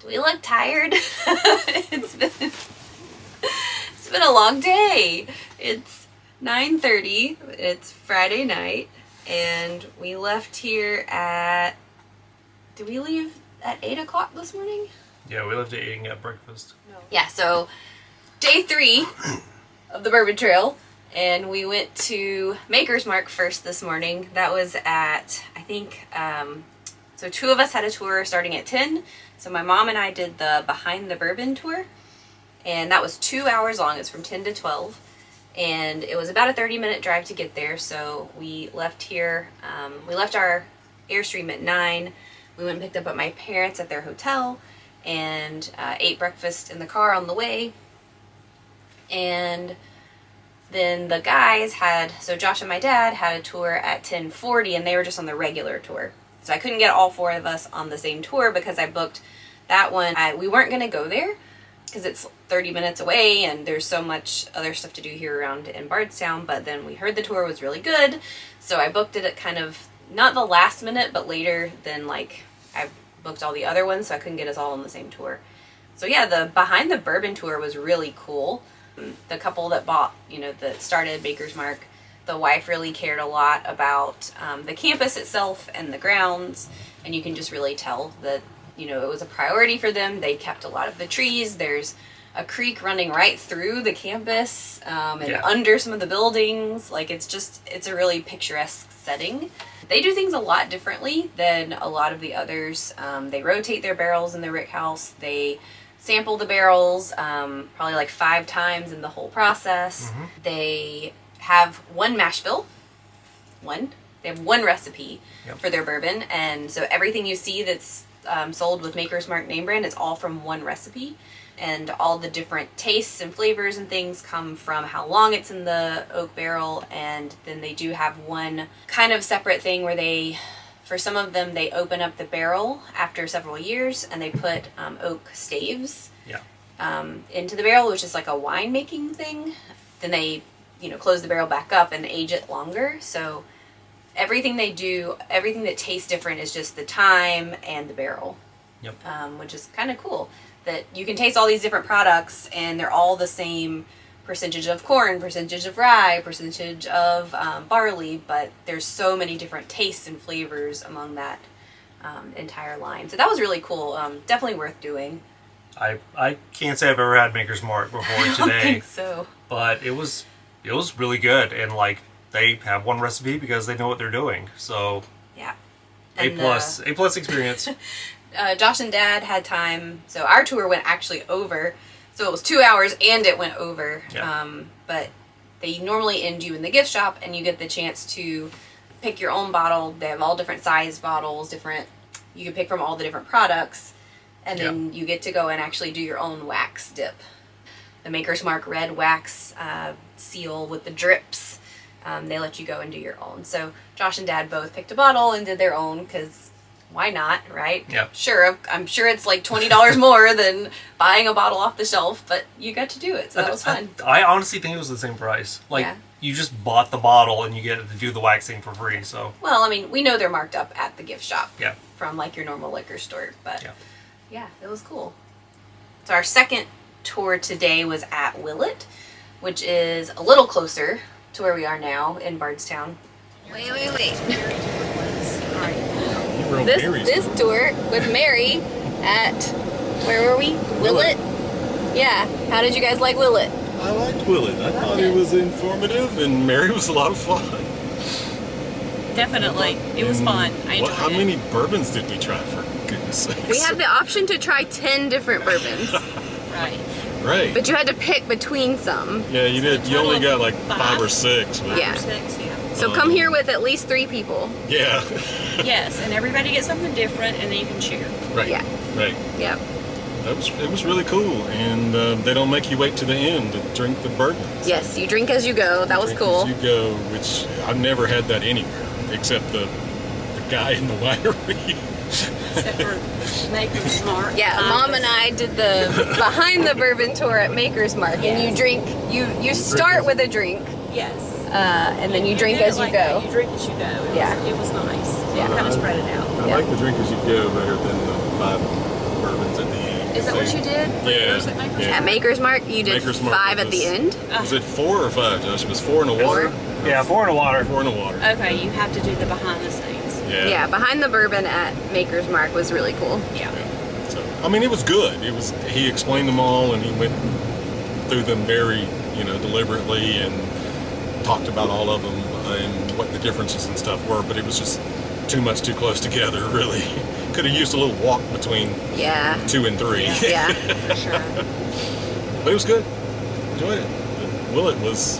We look tired. It's been a long day. It's 9:30. It's Friday night, and we left here at. Did we leave at 8 o'clock this morning? Yeah, we left at 8 and got breakfast. No. Yeah, so day 3 of the Bourbon Trail, and we went to Maker's Mark first this morning. That was at, I think, so 2 of us had a tour starting at 10. So my mom and I did the Behind the Bourbon tour, and that was 2 hours long. It's from 10 to 12, and it was about a 30-minute drive to get there. So we left here, we left our Airstream at 9. We went and picked up at my parents at their hotel, and ate breakfast in the car on the way. And then the guys had, so Josh and my dad had a tour at 10:40, and they were just on the regular tour. So I couldn't get all 4 of us on the same tour because I booked that one. We weren't going to go there because it's 30 minutes away and there's so much other stuff to do here around in Bardstown. But then we heard the tour was really good, so I booked it at kind of, not the last minute, but later than like I booked all the other ones, so I couldn't get us all on the same tour. So yeah, the Behind the Bourbon tour was really cool. The couple that bought, that started Maker's Mark, the wife really cared a lot about the campus itself and the grounds, and you can just really tell that, it was a priority for them. They kept a lot of the trees. There's a creek running right through the campus and under some of the buildings. Like, it's a really picturesque setting. They do things a lot differently than a lot of the others. They rotate their barrels in the rick house. They sample the barrels probably like 5 times in the whole process. Mm-hmm. They have one mash bill. They have one recipe for their bourbon, and so everything you see that's sold with Maker's Mark name brand, it's all from one recipe, and all the different tastes and flavors and things come from how long it's in the oak barrel. And then they do have one kind of separate thing where for some of them, they open up the barrel after several years and they put oak staves into the barrel, which is like a wine making thing. Then they close the barrel back up and age it longer. So everything they do, everything that tastes different is just the time and the barrel. Yep. Which is kind of cool that you can taste all these different products and they're all the same percentage of corn, percentage of rye, percentage of barley, but there's so many different tastes and flavors among that entire line. So that was really cool. Definitely worth doing. I can't say I've ever had Maker's Mark before today. I don't think so. But it was really good, and like they have one recipe because they know what they're doing. So yeah, A plus experience. Josh and Dad had time, so our tour went actually over. So it was 2 hours and it went over. Yeah. But they normally end you in the gift shop and you get the chance to pick your own bottle. They have all different sized bottles, you can pick from all the different products, and then you get to go and actually do your own wax dip. The Maker's Mark red wax seal with the drips, they let you go and do your own. So Josh and Dad both picked a bottle and did their own because why not, right? Yeah. Sure, I'm sure it's like $20 more than buying a bottle off the shelf, but you got to do it, so that was fun. I honestly think it was the same price. Like, you just bought the bottle and you get to do the waxing for free, so. Well, I mean, we know they're marked up at the gift shop. Yeah. From like your normal liquor store, but yeah, it was cool. So our second tour today was at Willett, which is a little closer to where we are now in Bardstown. Wait. This tour with Mary at, where were we? Willett? Yeah. How did you guys like Willett? I liked Willett. I thought it was informative, and Mary was a lot of fun. Definitely. It was fun. I enjoyed it. How many bourbons did we try, for goodness sakes? We had the option to try 10 different bourbons. Right. But you had to pick between some. Yeah, you did. You only got like 5 or 6. But yeah. So come here with at least 3 people. Yeah. Yes, and everybody gets something different, and then you can share. Right. Yeah. Right. Yeah. It was really cool, and they don't make you wait to the end to drink the bourbons. Yes, you drink as you go. That was cool. As you go, which I've never had that anywhere except the guy in the winery. Except for Maker's Mark. Yeah, Mom and I did the Behind the Bourbon tour at Maker's Mark, and you drink. You start with a drink. Yes. And then you drink as you go. You drink as you go. It was nice. Yeah. Kind of spread it out. I like the drink as you go better than the 5 bourbons at the end. Is that what you did? Yeah. At Maker's Mark, you did Maker's Mark 5 at the end. Was it 4 or 5, Josh? It was 4 in the water. Yeah, 4 in the water. 4 in the water. Okay, you have to do the behind the scenes. Yeah, behind the bourbon at Maker's Mark was really cool. Yeah. So, I mean, it was good. He explained them all, and he went through them very, deliberately, and talked about all of them and what the differences and stuff were. But it was just too close together, really. Could have used a little walk between 2 and 3. Yeah. For sure. But it was good. Enjoyed it. Willett was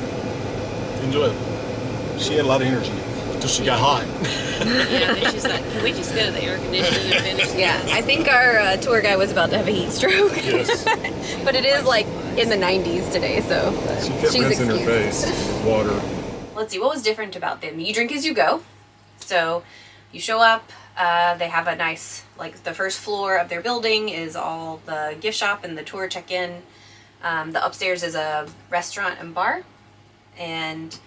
enjoyable. She had a lot of energy until she got hot. Yeah, then she's like, can we just go to the air conditioning and finish this? Yeah, I think our tour guide was about to have a heat stroke. Yes. But it is like in the 90s today, so She kept she's rinsing her excused. face with water. Let's see, what was different about them? You drink as you go. So you show up, they have a nice, like the first floor of their building is all the gift shop and the tour check-in. The upstairs is a restaurant and bar. And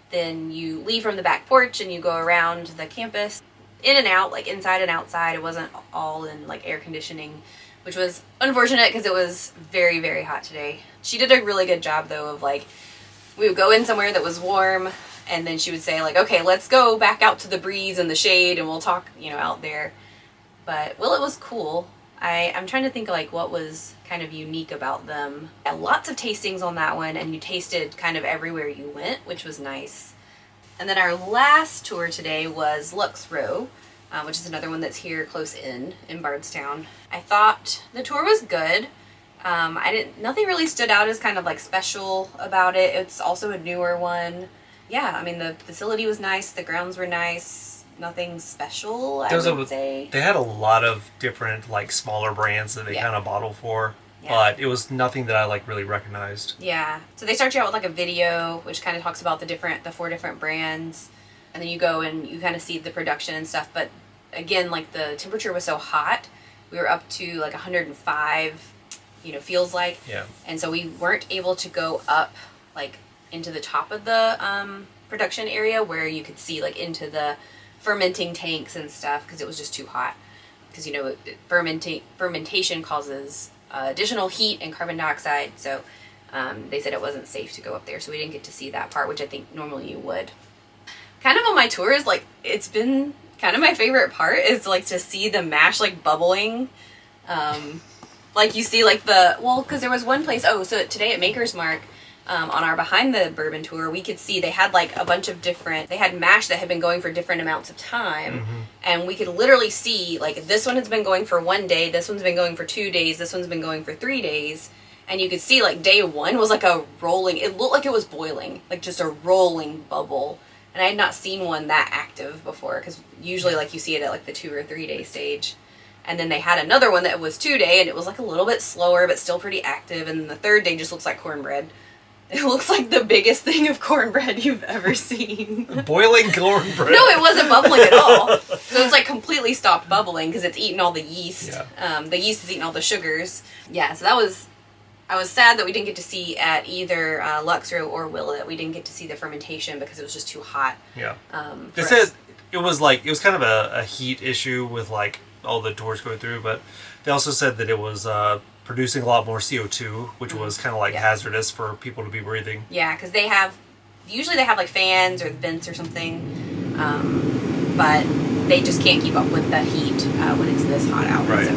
then you leave from the back porch and you go around the campus, in and out, like inside and outside. It wasn't all in like air conditioning, which was unfortunate because it was very, very hot today. She did a really good job though of like, we would go in somewhere that was warm and then she would say like, okay, let's go back out to the breeze and the shade and we'll talk, out there. But Willett was cool. I'm trying to think like what was kind of unique about them. Lots of tastings on that one, and you tasted kind of everywhere you went, which was nice. And then our last tour today was Lux Row, which is another one that's here close in Bardstown. I thought the tour was good. Nothing really stood out as kind of like special about it. It's also a newer one. Yeah, I mean the facility was nice, the grounds were nice. Nothing special, I would say. They had a lot of different, like, smaller brands that they kind of bottle for, but it was nothing that I, like, really recognized. Yeah. So they start you out with, like, a video, which kind of talks about the 4 different brands, and then you go and you kind of see the production and stuff, but, again, like, the temperature was so hot, we were up to, like, 105, feels like. Yeah. And so we weren't able to go up, like, into the top of the production area where you could see, like, into the fermenting tanks and stuff because it was just too hot because fermentation causes additional heat and carbon dioxide, so they said it wasn't safe to go up there, so we didn't get to see that part, which I think normally you would. Kind of on my tours, like it's been kind of my favorite part is like to see the mash like bubbling, like you see like because there was one place, so today at Maker's Mark, on our behind the bourbon tour, we could see they had like a bunch of they had mash that had been going for different amounts of time. Mm-hmm. And we could literally see like this one has been going for 1 day, this one's been going for 2 days, this one's been going for 3 days. And you could see like day 1 was like a rolling, it looked like it was boiling, like just a rolling bubble. And I had not seen one that active before because usually like you see it at like the 2 or 3 day stage. And then they had another one that was 2 day and it was like a little bit slower but still pretty active. And the 3rd day just looks like cornbread. It looks like the biggest thing of cornbread you've ever seen. Boiling cornbread? No, it wasn't bubbling at all. So it's like completely stopped bubbling because it's eaten all the yeast. Yeah. The yeast is eating all the sugars. Yeah, so I was sad that we didn't get to see at either Lux Row or Willett. We didn't get to see the fermentation because it was just too hot. Yeah. They said it was kind of a heat issue with like all the tours going through, but they also said that it was producing a lot more CO2, which was kind of like hazardous for people to be breathing. Yeah, because usually they have like fans or vents or something, but they just can't keep up with the heat when it's this hot out. Right. So,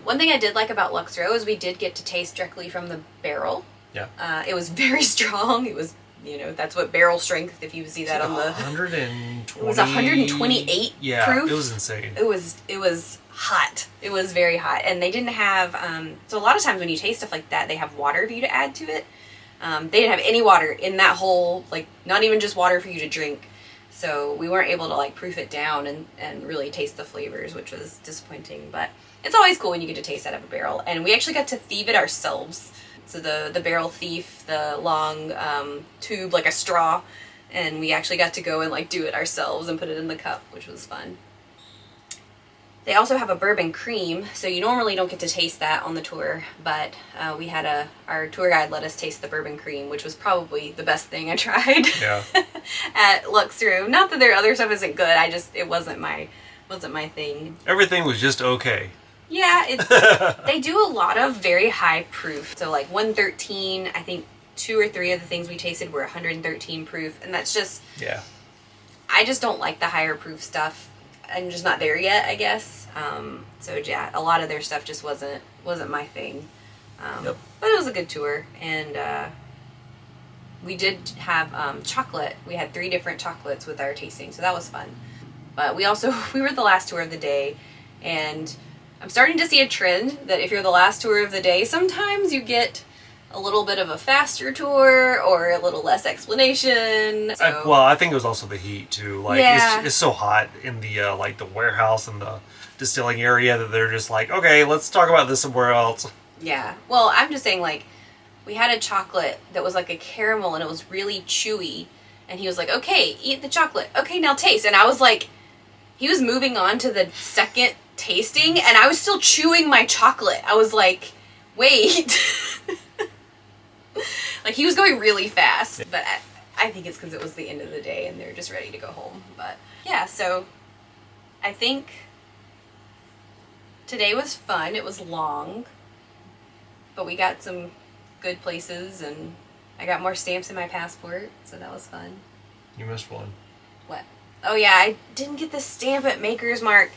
one thing I did like about Lux Row is we did get to taste directly from the barrel. Yeah. It was very strong. It was, that's what barrel strength, if you see that on the... 120... It was 128 proof. It was insane. It was hot. It was very hot. And they didn't have... so a lot of times when you taste stuff like that, they have water for you to add to it. They didn't have any water in that whole... Like, not even just water for you to drink. So we weren't able to, like, proof it down and really taste the flavors, which was disappointing. But it's always cool when you get to taste out of a barrel. And we actually got to thieve it ourselves. So the barrel thief, the long tube, like a straw, and we actually got to go and like do it ourselves and put it in the cup, which was fun. They also have a bourbon cream, so you normally don't get to taste that on the tour, but we had our tour guide let us taste the bourbon cream, which was probably the best thing I tried. Yeah. At Lux Row. Not that their other stuff isn't good, it wasn't my thing. Everything was just okay. Yeah, they do a lot of very high proof. So like 113, I think 2 or 3 of the things we tasted were 113 proof, and that's just I just don't like the higher proof stuff. I'm just not there yet, I guess. So yeah, a lot of their stuff just wasn't my thing. But it was a good tour, and we did have chocolate. We had 3 different chocolates with our tasting, so that was fun. But we were the last tour of the day, and I'm starting to see a trend that if you're the last tour of the day, sometimes you get a little bit of a faster tour or a little less explanation. So. I think it was also the heat too. Like it's so hot in the like the warehouse and the distilling area that they're just like, okay, let's talk about this somewhere else. Yeah. Well, I'm just saying, like, we had a chocolate that was like a caramel and it was really chewy, and he was like, okay, eat the chocolate. Okay, now taste. And I was like, he was moving on to the second tasting and I was still chewing my chocolate. I was like, wait. Like, he was going really fast, but I think it's because it was the end of the day and they're just ready to go home. But yeah, so I think today was fun. It was long, but we got some good places, and I got more stamps in my passport, so that was fun. You missed one. What? Oh yeah, I didn't get the stamp at Maker's Mark.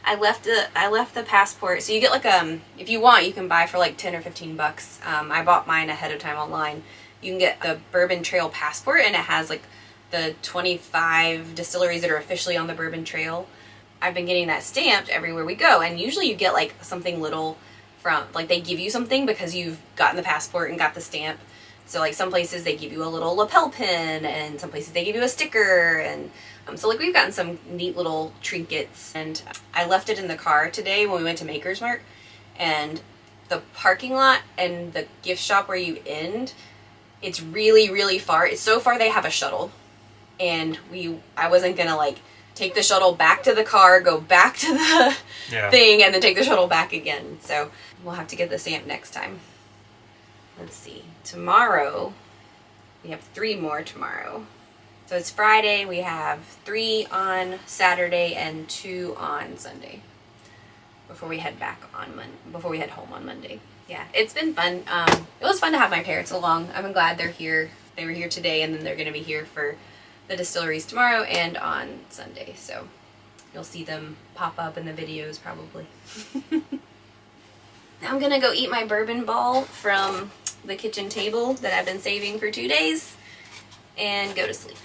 I left the passport. So you get like if you want, you can buy for like 10 or 15 bucks. I bought mine ahead of time online. You can get the Bourbon Trail passport, and it has like the 25 distilleries that are officially on the Bourbon Trail. I've been getting that stamped everywhere we go, and usually you get like something little from, like, they give you something because you've gotten the passport and got the stamp. So like some places they give you a little lapel pin, and some places they give you a sticker, and so like we've gotten some neat little trinkets. And I left it in the car today when we went to Maker's Mark, and the parking lot and the gift shop where you end, it's really, really far. It's so far they have a shuttle, and I wasn't gonna like take the shuttle back to the car, go back to the thing, and then take the shuttle back again. So we'll have to get the stamp next time. Let's see. Tomorrow, we have 3 more tomorrow. So it's Friday, we have 3 on Saturday and 2 on Sunday before we head back on before we head home on Monday. Yeah, it's been fun. It was fun to have my parents along. I'm glad they're here. They were here today, and then they're going to be here for the distilleries tomorrow and on Sunday. So you'll see them pop up in the videos probably. Now I'm going to go eat my bourbon ball from the kitchen table that I've been saving for 2 days and go to sleep.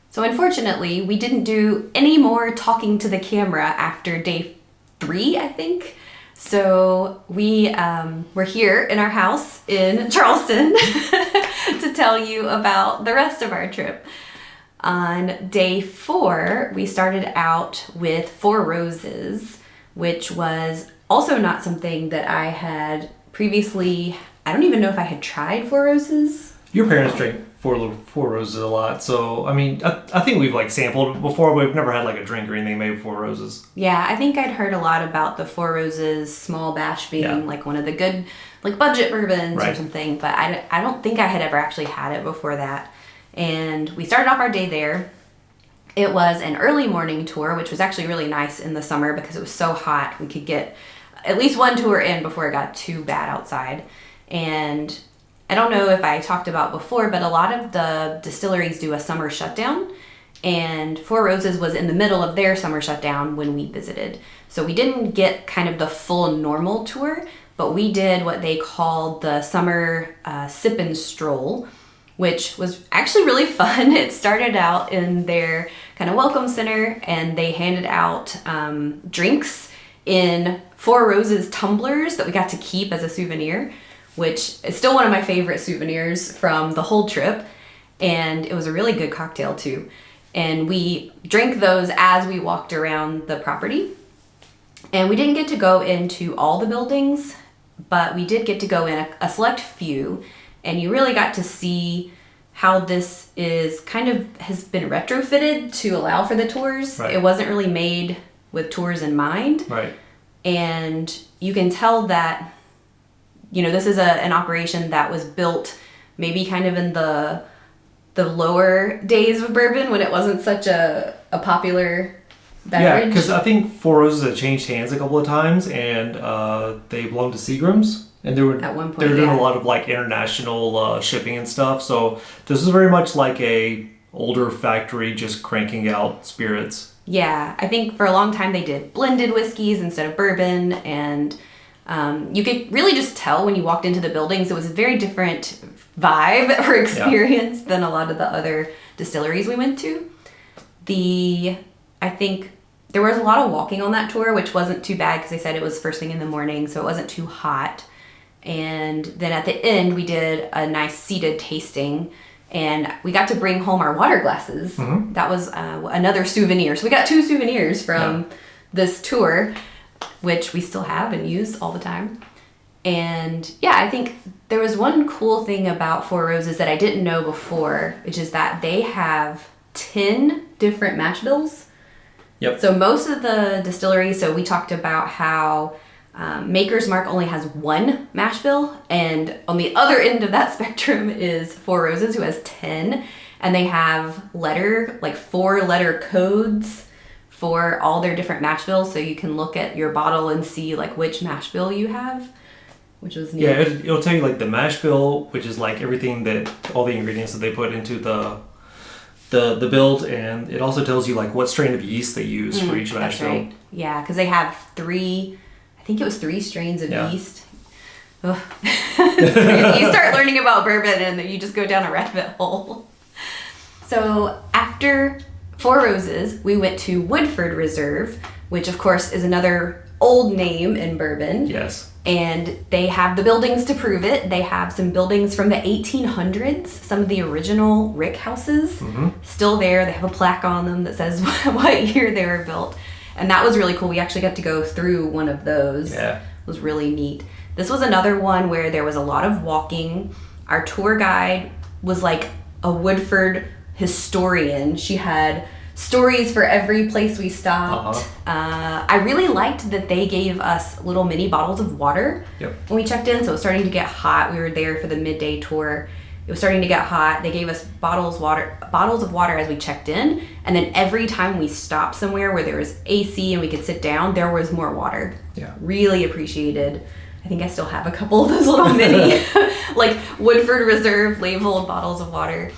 So unfortunately, we didn't do any more talking to the camera after day 3, I think. So we were here in our house in Charleston to tell you about the rest of our trip. On day 4, we started out with Four Roses, which was also not something that I had previously. I don't even know if I had tried Four Roses. Your parents drank Four Roses a lot, so I mean, I think we've like sampled before, but we've never had like a drink or anything made with Four Roses. Yeah, I think I'd heard a lot about the Four Roses small batch being like one of the good like budget bourbons or something, but I don't think I had ever actually had it before that. And we started off our day there. It was an early morning tour, which was actually really nice in the summer because it was so hot. We could get at least one tour in before it got too bad outside. And I don't know if I talked about before, but a lot of the distilleries do a summer shutdown, and Four Roses was in the middle of their summer shutdown when we visited. So we didn't get kind of the full normal tour, but we did what they called the summer sip and stroll, which was actually really fun. It started out in their kind of welcome center, and they handed out drinks in Four Roses tumblers that we got to keep as a souvenir, which is still one of my favorite souvenirs from the whole trip. And it was a really good cocktail too. And we drank those as we walked around the property. And we didn't get to go into all the buildings, but we did get to go in a select few. And you really got to see how this is kind of has been retrofitted to allow for the tours. Right. It wasn't really made with tours in mind. Right. And you can tell that this is an operation that was built maybe kind of in the lower days of bourbon when it wasn't such a popular beverage. Yeah, because I think Four Roses had changed hands a couple of times, and they belonged to Seagram's, and they were at one point they were doing a lot of like international shipping and stuff. So this is very much like a older factory just cranking out spirits. Yeah, I think for a long time they did blended whiskeys instead of bourbon, and you could really just tell when you walked into the buildings. It was a very different vibe or experience than a lot of the other distilleries we went to. I think there was a lot of walking on that tour, which wasn't too bad because they said it was first thing in the morning, so it wasn't too hot. And then at the end, we did a nice seated tasting, and we got to bring home our water glasses. Mm-hmm. That was another souvenir. So we got 2 souvenirs from this tour, which we still have and use all the time. And yeah, I think there was one cool thing about Four Roses that I didn't know before, which is that they have 10 different mash bills. Yep. So most of the distilleries, so we talked about how Maker's Mark only has 1 mash bill, and on the other end of that spectrum is Four Roses, who has 10, and they have 4-letter codes for all their different mash bills, so you can look at your bottle and see like which mash bill you have, which was neat. Yeah, it'll tell you like the mash bill, which is like everything that all the ingredients that they put into the build, and it also tells you like what strain of yeast they use for each mash bill. Right. Yeah, because they have 3 strains of yeast. Ugh. It's crazy. You start learning about bourbon and then you just go down a rabbit hole. So after Four Roses, we went to Woodford Reserve, which of course is another old name in bourbon. Yes. And they have the buildings to prove it. They have some buildings from the 1800s, some of the original rick houses still there. They have a plaque on them that says what year they were built. And that was really cool. We actually got to go through one of those. Yeah. It was really neat. This was another one where there was a lot of walking. Our tour guide was like a Woodford historian. She had stories for every place we stopped. I really liked that they gave us little mini bottles of water when we checked in. So it was starting to get hot. We were there for the midday tour. It was starting to get hot. They gave us bottles of water as we checked in. And then every time we stopped somewhere where there was AC and we could sit down, there was more water. Yeah. Really appreciated. I think I still have a couple of those little mini, like Woodford Reserve labeled bottles of water.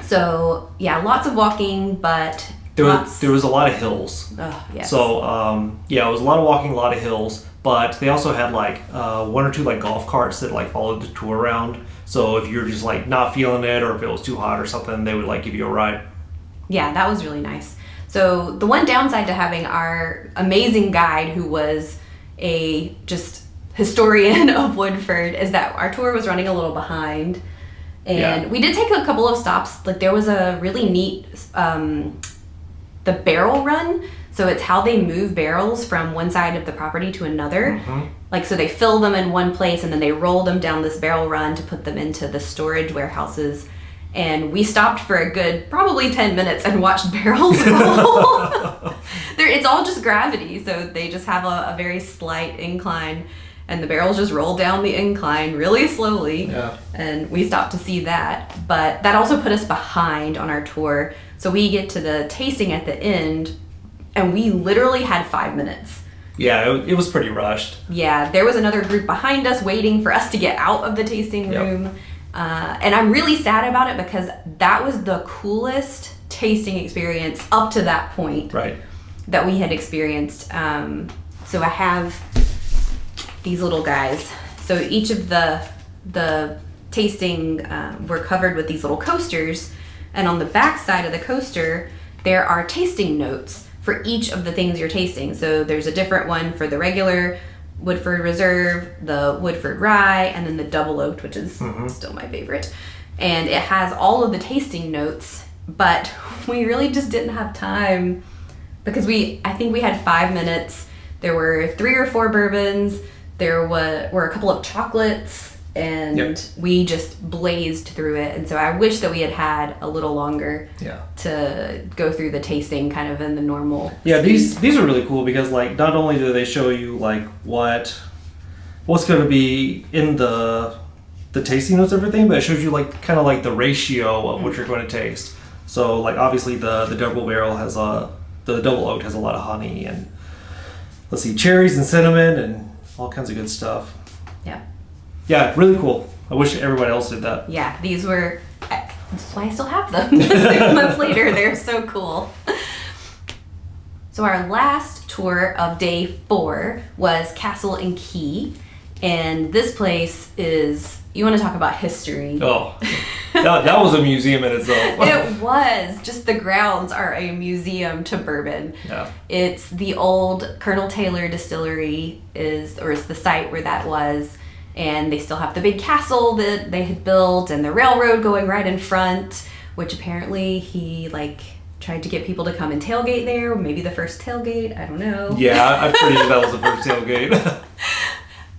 So yeah, lots of walking, but there was a lot of hills. Oh, yes. So it was a lot of walking, a lot of hills. But they also had like 1 or 2 like golf carts that like followed the tour around. So if you're just like not feeling it, or if it was too hot or something, they would like give you a ride. Yeah, that was really nice. So the one downside to having our amazing guide, who was a just historian of Woodford, is that our tour was running a little behind. And we did take a couple of stops. Like there was a really neat, the barrel run. So it's how they move barrels from one side of the property to another. Like, so they fill them in one place and then they roll them down this barrel run to put them into the storage warehouses. And we stopped for a good probably 10 minutes and watched barrels roll. It's all just gravity. So they just have a very slight incline. And the barrels just roll down the incline really slowly. Yeah. And we stopped to see that. But that also put us behind on our tour. So we get to the tasting at the end, and we literally had 5 minutes. Yeah, it was pretty rushed. Yeah, there was another group behind us waiting for us to get out of the tasting room. And I'm really sad about it because that was the coolest tasting experience up to that point that we had experienced. So I have these little guys. So each of the tasting were covered with these little coasters, and on the back side of the coaster there are tasting notes for each of the things you're tasting. So there's a different one for the regular Woodford Reserve, the Woodford Rye, and then the Double Oaked, which is still my favorite. And it has all of the tasting notes, but we really just didn't have time because I think we had 5 minutes. There were 3 or 4 bourbons. There were a couple of chocolates, and we just blazed through it. And so I wish that we had a little longer to go through the tasting kind of in the normal speed. These are really cool because like not only do they show you like what what's going to be in the tasting notes and everything, but it shows you like kind of like the ratio of what you're going to taste. So like obviously the double barrel has the double oaked has a lot of honey and let's see, cherries and cinnamon and all kinds of good stuff. Yeah. Yeah, really cool. I wish everybody else did that. Yeah, these were, that's why I still have them 6 months later. They're so cool. So our last tour of day 4 was Castle and Key. And this place is, you want to talk about history. Oh, that was a museum in itself. It was. Just the grounds are a museum to bourbon. Yeah. It's the old Colonel Taylor distillery is the site where that was. And they still have the big castle that they had built and the railroad going right in front, which apparently he tried to get people to come and tailgate there. Maybe the first tailgate. I don't know. Yeah, I'm pretty sure that was the first tailgate.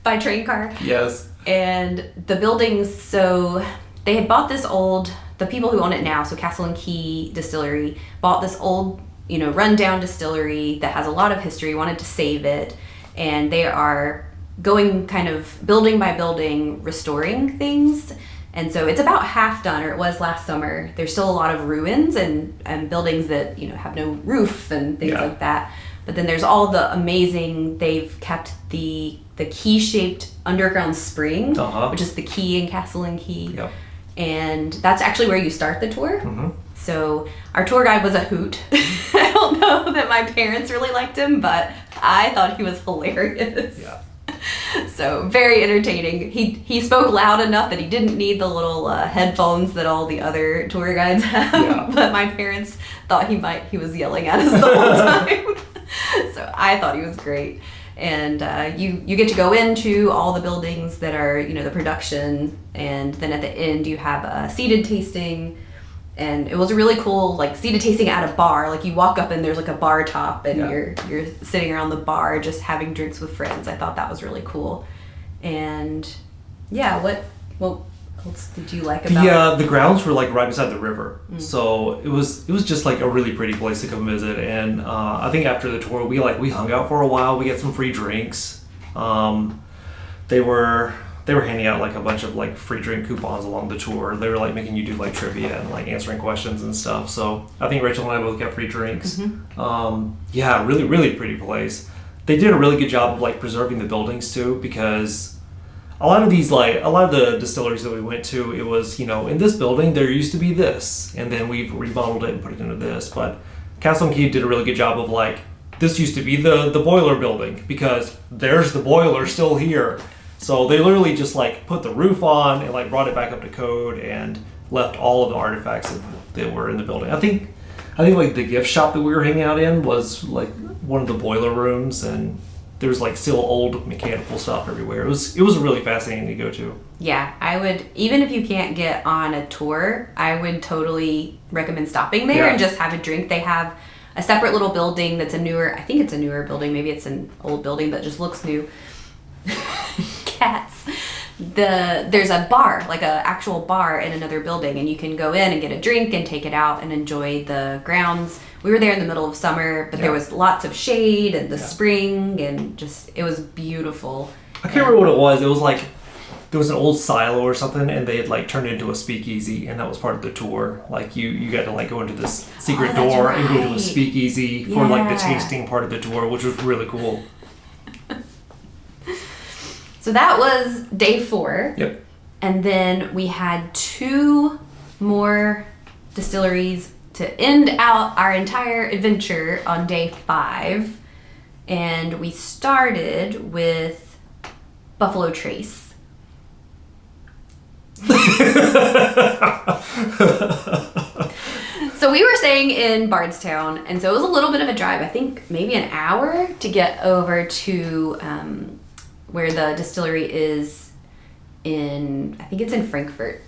By train car. Yes. And the buildings, so they had bought this old, the people who own it now, so Castle and Key Distillery, bought this old, rundown distillery that has a lot of history, wanted to save it, and they are going kind of building by building, restoring things. And so it's about half done, or it was last summer. There's still a lot of ruins and buildings that, have no roof and things like that. But then there's all the amazing, they've kept the key-shaped underground spring, which is the key in Castle and Key. Yep. And that's actually where you start the tour. Mm-hmm. So our tour guide was a hoot. I don't know that my parents really liked him, but I thought he was hilarious. Yeah. So very entertaining. He spoke loud enough that he didn't need the little headphones that all the other tour guides have. Yeah. But my parents thought he was yelling at us the whole time. So I thought he was great. And you get to go into all the buildings that are, the production, and then at the end you have a seated tasting. And it was a really cool, seated tasting at a bar. You walk up and there's a bar top, and you're sitting around the bar just having drinks with friends. I thought that was really cool. And yeah, what else did you like about it? The grounds were right beside the river, so it was just a really pretty place to come visit. And I think after the tour we hung out for a while. We got some free drinks. They were handing out a bunch of free drink coupons along the tour. They were making you do trivia and answering questions and stuff. So I think Rachel and I both got free drinks. Mm-hmm. Really, really pretty place. They did a really good job of preserving the buildings too, because a lot of the distilleries that we went to, it was, in this building there used to be this, and then we've remodeled it and put it into this. But Castle and Key did a really good job of this used to be the boiler building, because there's the boiler still here. So they literally just put the roof on and brought it back up to code and left all of the artifacts that were in the building. I think the gift shop that we were hanging out in was one of the boiler rooms, and there's still old mechanical stuff everywhere. It was really fascinating to go to. Yeah, I would, even if you can't get on a tour, I would totally recommend stopping there and just have a drink. They have a separate little building that's I think it's a newer building, maybe it's an old building that just looks new. Cats. There's a bar, a actual bar in another building, and you can go in and get a drink and take it out and enjoy the grounds. We were there in the middle of summer, but there was lots of shade and the spring, and it was beautiful. I can't remember what it was. It was there was an old silo or something, and they had turned it into a speakeasy, and that was part of the tour. You got to go into this secret door and go to a speakeasy for the tasting part of the tour, which was really cool. So that was day 4. Yep. And then we had 2 more distilleries to end out our entire adventure on day 5. And we started with Buffalo Trace. So we were staying in Bardstown, and so it was a little bit of a drive. I think maybe an hour to get over to where the distillery is I think it's in Frankfurt.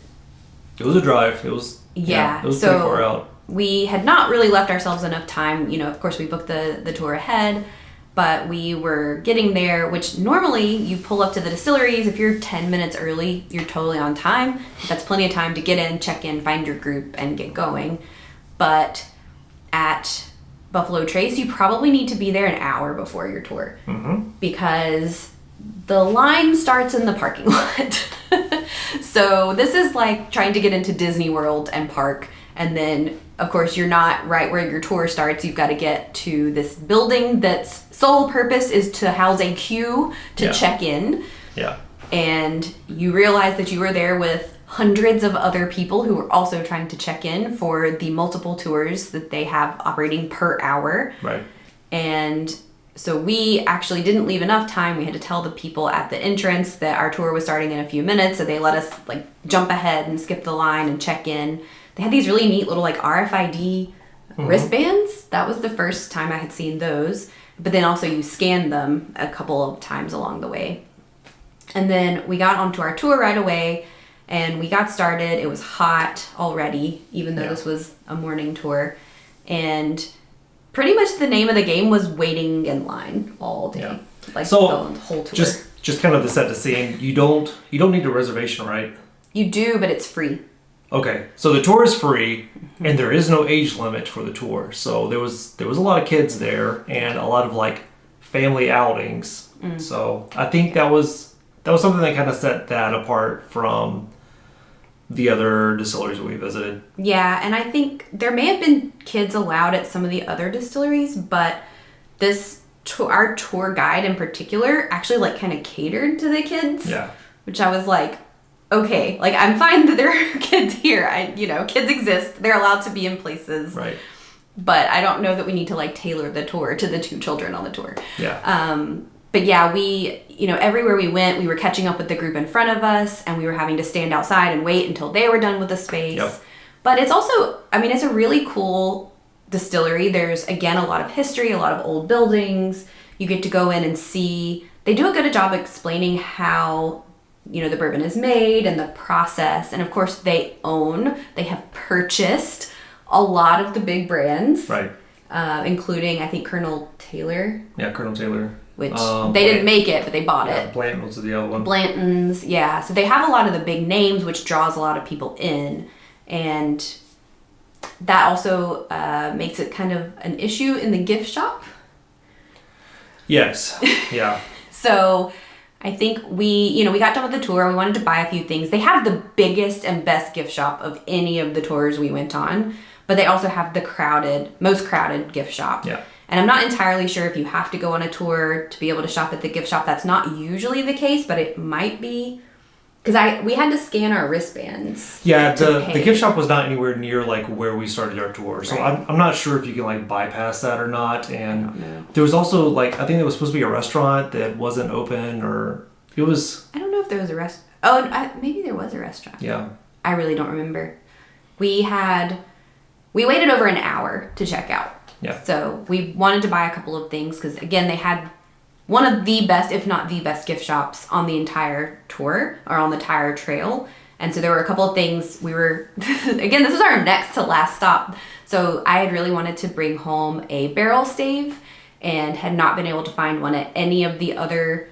It was a drive. It was it was pretty far out. We had not really left ourselves enough time. Of course we booked the tour ahead, but we were getting there, which normally you pull up to the distilleries. If you're 10 minutes early, you're totally on time. That's plenty of time to get in, check in, find your group, and get going. But at Buffalo Trace, you probably need to be there an hour before your tour, because the line starts in the parking lot. So this is like trying to get into Disney World and park. And then, of course, you're not right where your tour starts. You've got to get to this building that's sole purpose is to house a queue to check in. Yeah. And you realize that you were there with hundreds of other people who were also trying to check in for the multiple tours that they have operating per hour. Right. And so we actually didn't leave enough time. We had to tell the people at the entrance that our tour was starting in a few minutes. So they let us like jump ahead and skip the line and check in. They had these really neat little like RFID wristbands. That was the first time I had seen those. But then also you scanned them a couple of times along the way. And then we got onto our tour right away and we got started. It was hot already, even though this was a morning tour. And pretty much the name of the game was waiting in line all day. Yeah. Like so the whole tour. Just kind of to set the scene, you don't need a reservation, right? You do, but it's free. Okay, so the tour is free, and there is no age limit for the tour. So there was a lot of kids there, and a lot of like family outings. So I think that was something that kind of set that apart from the other distilleries that we visited. Yeah, and I think there may have been kids allowed at some of the other distilleries, but our tour guide in particular actually like kind of catered to the kids. Yeah. Which I was like, okay, like I'm fine that there are kids here. Kids exist. They're allowed to be in places. Right. But I don't know that we need to like tailor the tour to the two children on the tour. Yeah. But yeah, we, everywhere we went, we were catching up with the group in front of us and we were having to stand outside and wait until they were done with the space. Yep. But it's also, it's a really cool distillery. There's, again, a lot of history, a lot of old buildings. You get to go in and see. They do a good job explaining how, the bourbon is made and the process. And of course, they have purchased a lot of the big brands. Right. Including, I think, Colonel Taylor. Yeah, Colonel Taylor. Which they didn't make it, but they bought it. Blanton was the other one. Blanton's, yeah. So they have a lot of the big names, which draws a lot of people in. And that also makes it kind of an issue in the gift shop. Yes, yeah. So I think we got done with the tour. We wanted to buy a few things. They have the biggest and best gift shop of any of the tours we went on. But they also have the most crowded gift shop. Yeah. And I'm not entirely sure if you have to go on a tour to be able to shop at the gift shop. That's not usually the case, but it might be. Because we had to scan our wristbands. Yeah, the gift shop was not anywhere near like where we started our tour. So Right. I'm not sure if you can like bypass that or not. And I don't know. there was also like, I think there was supposed to be a restaurant that wasn't open or it was. I don't know if there was a restaurant. Oh, maybe there was a restaurant. Yeah. I really don't remember. We waited over an hour to check out. Yeah. So we wanted to buy a couple of things because, again, they had one of the best, if not the best, gift shops on the entire tour or on the entire trail. And so there were a couple of things again, this is our next to last stop. So I had really wanted to bring home a barrel stave and had not been able to find one at any of the other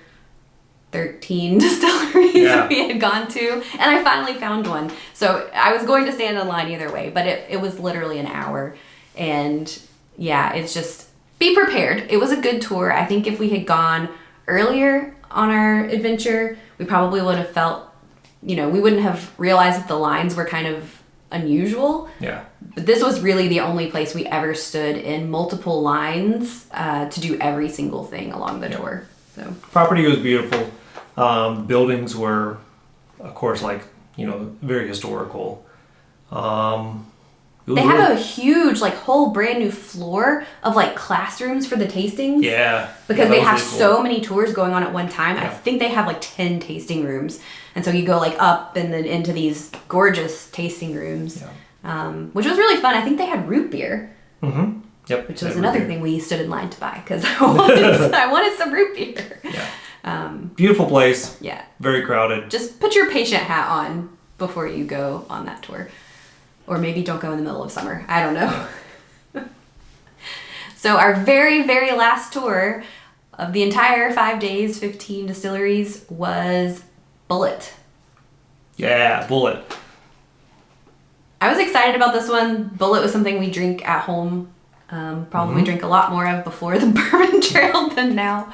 13 distilleries that we had gone to. And I finally found one. So I was going to stand in line either way, but it was literally an hour. And yeah, it's just, be prepared. It was a good tour. I think if we had gone earlier on our adventure, we probably would have felt, we wouldn't have realized that the lines were kind of unusual. Yeah. But this was really the only place we ever stood in multiple lines to do every single thing along the tour. So Property was beautiful. Buildings were, of course, like, very historical. They have a huge, whole brand new floor of, classrooms for the tastings. Yeah. Because they have really cool. so many tours going on at one time. Yeah. I think they have, 10 tasting rooms. And so you go, up and then into these gorgeous tasting rooms, which was really fun. I think they had root beer. Mm-hmm. Yep. Which was another thing we stood in line to buy because I wanted some root beer. Yeah. Beautiful place. Yeah. Very crowded. Just put your patient hat on before you go on that tour. Or maybe don't go in the middle of summer. I don't know. So our very, very last tour of the entire 5 days, 15 distilleries was Bulleit. Yeah, Bulleit. I was excited about this one. Bulleit was something we drink at home. Probably drink a lot more of before the Bourbon Trail than now.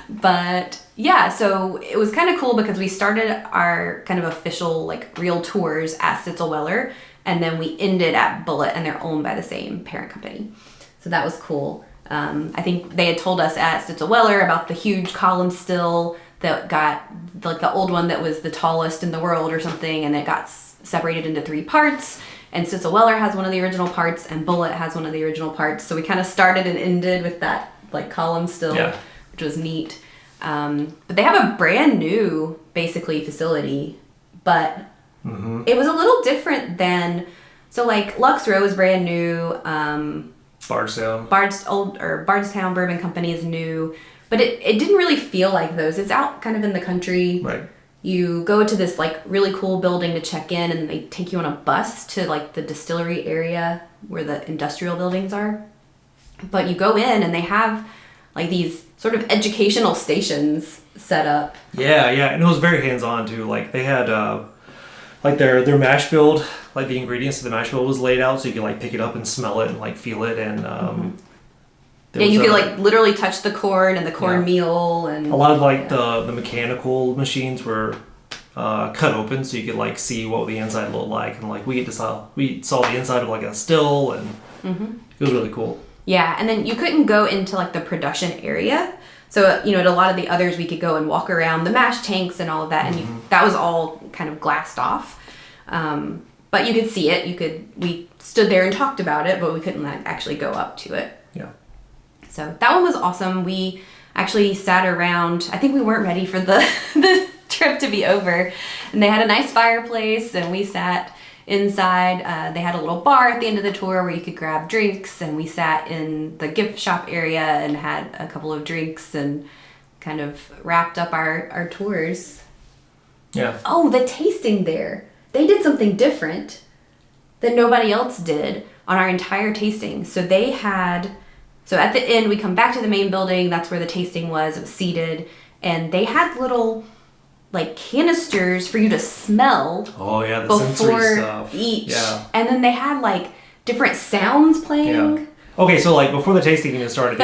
But yeah, so it was kind of cool because we started our kind of official like real tours at Stitzel-Weller, and then we ended at Bulleit, and they're owned by the same parent company. So that was cool. I think they had told us at Stitzel-Weller about the huge column still that got like the old one that was the tallest in the world or something, and it got separated into 3 parts. And Stitzel-Weller has one of the original parts, and Bulleit has one of the original parts. So we kind of started and ended with that like column still, which was neat. But they have a brand new, basically, facility, but it was a little different than, so like Lux Row is brand new. Bardstown Bourbon Company is new, but it didn't really feel like those. It's out kind of in the country. Right. You go to this like really cool building to check in, and they take you on a bus to like the distillery area where the industrial buildings are. But you go in and they have like these sort of educational stations set up. Yeah, and it was very hands-on too. Like they had like their mash bill, like the ingredients of the mash bill was laid out, so you could like pick it up and smell it and like feel it, and you could like literally touch the corn and the corn meal, and a lot of like the mechanical machines were cut open, so you could like see what the inside looked like, and like we saw the inside of like a still, and it was really cool. Yeah, and then you couldn't go into like the production area. So, you know, at a lot of the others, we could go and walk around the mash tanks and all of that, and that was all kind of glassed off. But you could see it. We stood there and talked about it, but we couldn't like, actually go up to it. Yeah. So that one was awesome. We actually sat around. I think we weren't ready for the trip to be over, and they had a nice fireplace, and we sat inside. They had a little bar at the end of the tour where you could grab drinks, and we sat in the gift shop area and had a couple of drinks and kind of wrapped up our tours. Yeah. Oh, the tasting there. They did something different that nobody else did on our entire tasting. So at the end, we come back to the main building. That's where the tasting was. It was seated, and they had little like canisters for you to smell. Oh yeah, the sensory stuff. Each. Yeah. And then they had like different sounds playing. Yeah. Okay, so like before the tasting even started,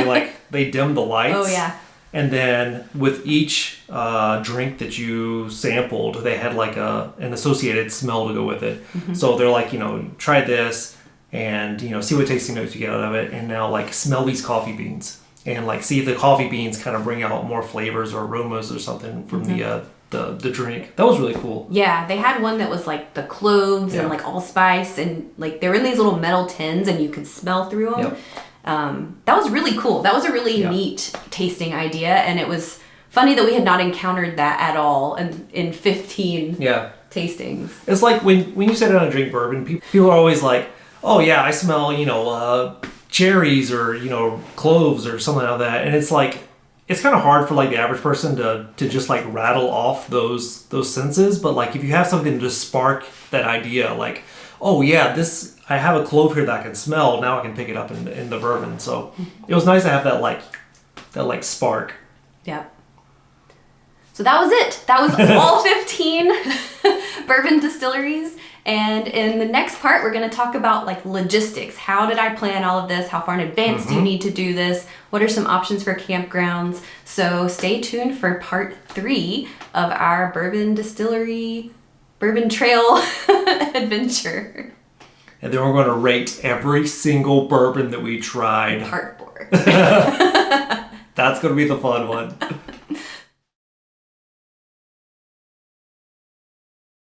they dimmed the lights. Oh yeah. And then with each drink that you sampled, they had like an associated smell to go with it. So they're like, try this and see what tasting notes you get out of it, and now like smell these coffee beans and like see if the coffee beans kind of bring out more flavors or aromas or something from the drink. That was really cool. Yeah, they had one that was like the cloves and like allspice, and like they were in these little metal tins and you could smell through them. Yep. That was really cool. That was a really neat tasting idea, and it was funny that we had not encountered that at all in 15 tastings. It's like when you sit down and drink bourbon, people are always like, oh yeah, I smell, cherries or, cloves or something like that. And it's like, it's kind of hard for like the average person to just like rattle off those senses. But like if you have something to just spark that idea, like, oh yeah, I have a clove here that I can smell. Now I can pick it up in the bourbon. So it was nice to have that spark. Yep. So that was it. That was all 15 bourbon distilleries. And in the next part, we're going to talk about like logistics. How did I plan all of this? How far in advance do you need to do this? What are some options for campgrounds? So stay tuned for part 3 of our Bourbon Trail adventure. And then we're going to rate every single bourbon that we tried. Part 4. That's going to be the fun one.